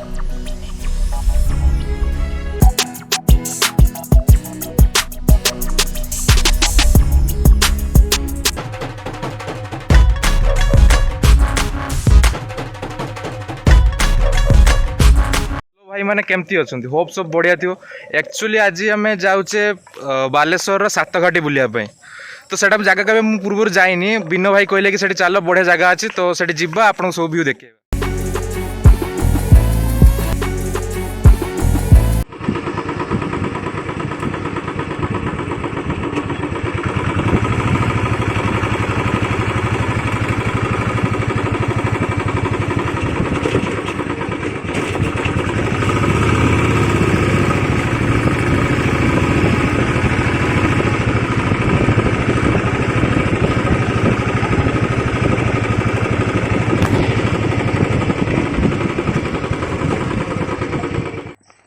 भाई मैंने केमती अच्छा होप सब बढ़िया थी। एक्चुअली आज आम जाऊे बालेश्वर सातघाटी बुलायापी तो सेटा जगह के पूर्व जाइनी बिनो भाई कहले कि चल बढ़िया जगह अच्छी तो जा आप सब व्यू देखे।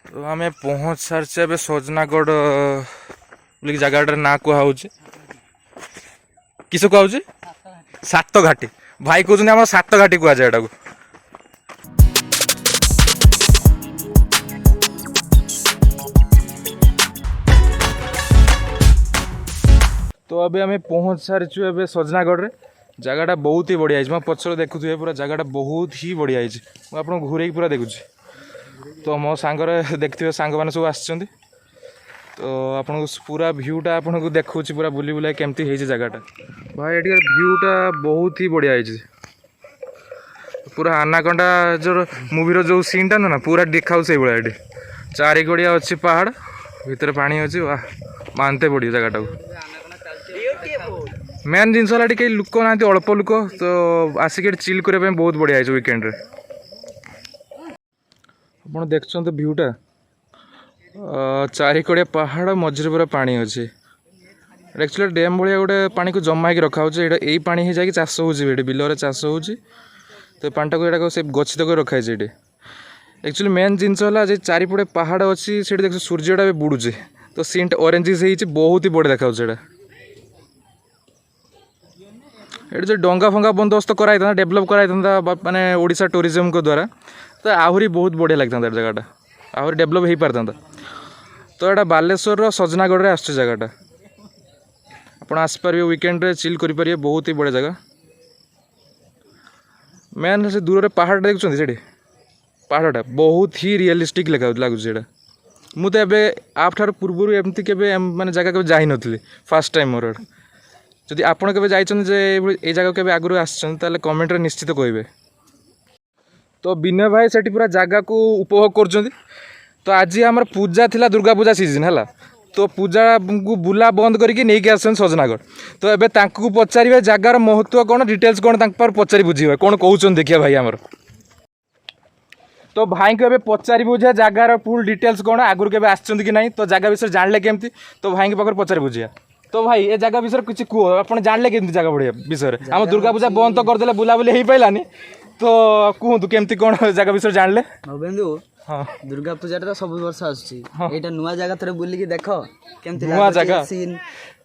तो आम पहुँच सारे ए सजनागढ़ बोलिक जगह ना कहूँ किस कहूँ सातघाटी भाई कहते आम सातघाटी कह जाए। तो अभी आम पहुँच सारी ए सजनागढ़ रे जगहटा बहुत ही बढ़िया है। पचर देखुए पूरा जगहटा बहुत ही बढ़िया है। मुझे आपको घूरे पूरा देखुची तो मो सांगर देखते सांग मैंने सब आसछन्ति तो आपन पूरा भ्यूटा आपन को देखूँ पूरा बुली बुला केमती है जगहटा। भाई ये भ्यूटा बहुत ही बढ़िया है। पूरा आनाकोंडा जो मूवीर जो सीनटा ना पूरा देखा से भाया ये चारि गड़िया अच्छी पहाड़ भितर पानी अच्छी वाह मानते पड़े जगहटा को। मेन जिनस कई लुक ना अल्प लुक तो आसिक चिल करने बहुत बढ़िया है वीकेंड रे। आप देखते भ्यूटा चारिकड़िया पहाड़ मझे पूरा पानी अच्छे। एक्चुअली डैम भाया गोटे पानी को जमा ही रखा यही पानी ही जाकि चाष हो बिलर चाष हो तो पानीटा को से गच्छित कर रखा है। एक्चुअली मेन जिनस है चारिपटे पहाड़ अच्छी से देख सूर्यटा भी बुड़ुचे तो सीन ऑरेंजिस हो बहुत ही बढ़िया देखा। ये जो डंगा फंगा बंदोबस्त कराई था डेभलप कराई था माने ओडिशा टूरिज्म को द्वारा तो आहरी बहुत बढ़िया लगता जगहटा आहरी डेभलप हो पारता। तो यहाँ बालेश्वर सजनागढ़ रे आस जगहटा आपड़ आसपारे वीकेंड रे चिल करें बहुत ही बढ़िया जगह। मेन से दूर पहाड़ देखुं से पहाड़टा बहुत ही रियलिस्टिक लगुच। मुझे आप पूर्व एमती के माने जगह के जाई नथली फर्स्ट टाइम मोर जदि आपड़ के ये जगह के आगुरी आसले कमेंट रे निश्चित कहे। तो विनय भाई से पूरा जगह को उपभोग कर। तो आज आम पूजा थिला दुर्गा पूजा सीजन है तो पूजा को बुला बंद करके नहीं आस सजनागढ़ तो एबे तांको पचारे जगार महत्व कौन डिटेल्स कौन पचारि बुझे कौन कहते देखिए भाई आमर। तो भाई को पचारि बुझे जगार फुल डिटेल्स कौन आगुरी के आसछन्ति कि नहीं तो जगह विषय जानले केमती तो भाई के पाखे पचारि बुझिया। तो भाई ये जगह विषय किसी कह आप जानले केमती जगह बढ़िया विषय आम दुर्गा पूजा बंद तो करदे बुलाबुली हो पारानी तो कहतु केमती कौन जगह विषय जानले। नवेंदु हाँ दुर्गा पूजा तो सब वर्ष आसुची नुआ जगह थोड़े बुलिकी देख केमती नुआ जगह सीन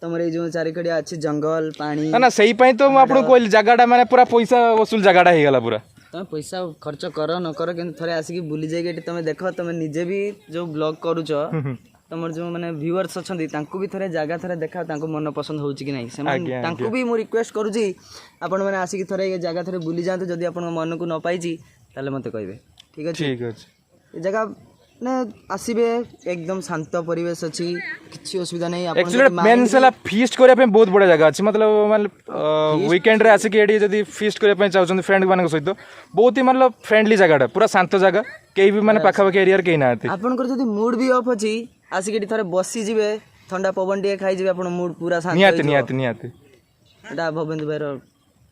तुम जो चारिकड़िया अच्छी जंगल पानी ना सही तो आपको कहली जगहटा माने पूरा पैसा वसूल जगहटा हो गला पूरा तुम पैसा खर्च कर न कर कि थे आसिक बुली जाए तुम देख तुम निजे भी जो ब्लॉग करुच तुम जो मैंने व्यूअर्स अच्छा भी थे जगह थे देखा मन पसंद हो कि नहीं भी मुझे रिक्वेस्ट करुँची आपण मैंने आसिक थे ये जगह थे बुली जाते जदि आप मन को न पाई मत कहे ठीक अच्छे ठीक अच्छे ये जगह ने आसबे एकदम शांत परिवेश अच्छी किसी असुविधा नहीं। एक्चुअली मेन सेला फीस्ट करने पे बहुत बड़ा जगह अच्छी मतलब वीकेंड रे आसिक एडी जदी फीस्ट करने पे चाहछन फ्रेंड मान सहित बहुत ही मतलब फ्रेंडली जगहटा पूरा शांत जगह कहीं भी माने पाखापाखि एरिया कहीं ना आपनकर जदी मूड भी ऑफ अछि आसिक एडी थरे बसी जिवे ठंडा पवन टे खाई जिवे आपन मूड पूरा शांत नियाती नियाती नियाती एटा भवेंद्र भाई रो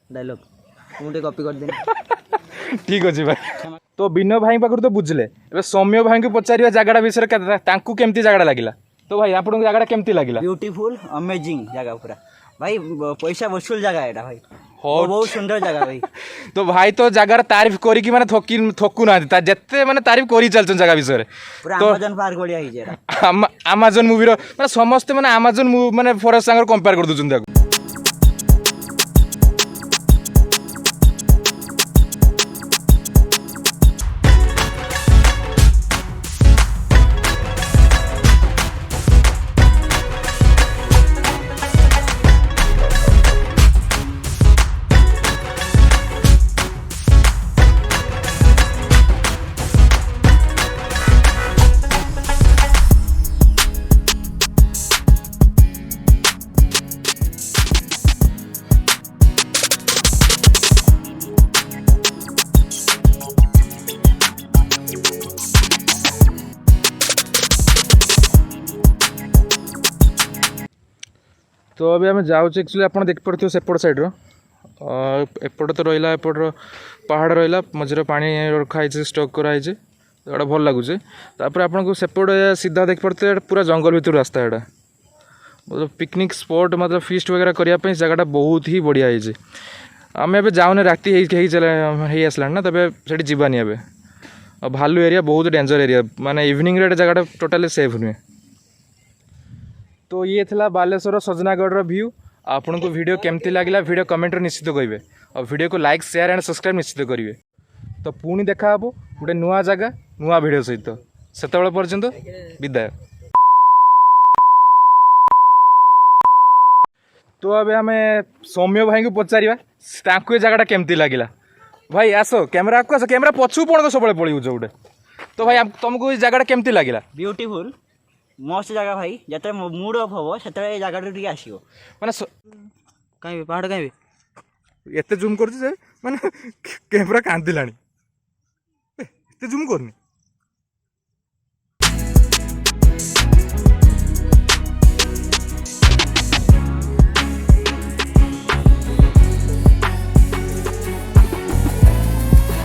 डायलॉग मुटे कॉपी कर देनी ठीक अच्छे भाई। तो विनय भाई पाखर तो बुझले ए सौम्य भाई को पचार जगह विषय केमती जगह लगे तो भाई आप जगह केमती लगे ब्यूटीफुल अमेजिंग जगह पूरा भाई पैसा वसूल जगह है भाई बहुत सुंदर जगह भाई। तो भाई तो जगह तारीफ करी माने थकू ना जिते माने तारीफ करी चलते जगह विषय तो अमेजन पार्क बढ़िया ही अमेजन मूवी माने समस्त माने अमेजन माने फॉरेस्ट सांगर कंपेयर कर दूछन तो अभी आम जाऊँ एक्चुअली आप देखिपे सेपट साइड्र एपट तो रहा एपटर पहाड़ रहा मझे पानी रखाई स्टक कराई एटा भल लगुचे तापर आपको सेपट सीधा देखिपे पूरा जंगल भितर रास्ता एटा मतलब पिकनिक स्पॉट मतलब फीस्ट वगैरह करने जगह बहुत ही बढ़िया है आम ए जाऊने राति हो आसला ना तबे से जीवानी ए भालू एरिया बहुत डेंजर एरिया माने इवनिंग रे जगह टोटाली सेफ नुहे। तो ये थी बालेश्वर सजनागढ़ व्यू आपन को वीडियो केमती लगे वीडियो कमेंट निश्चित करेंगे और वीडियो को लाइक शेयर एंड सब्सक्राइब निश्चित करेंगे। तो पुणी देखा हे गोटे नुआ जगह नुआ वीडियो सहित सेतबेले पर्यंत विदाय। तो अब आम सौम्य भाई को पचार जगह केमती लगे भाई आस कैमेरा को आस कैमेरा पछू पड़ तो सब पड़ी गोटे। तो भाई तुमको इस जगह केमती लगे? ब्यूटीफुल मस्त जगह भाई जो मूड अफ हम से जगह आसो मैंने कहीं पहाड़ कहीं एत जूम कर माने कैमेरा कांदिलानी एत जूम करनी।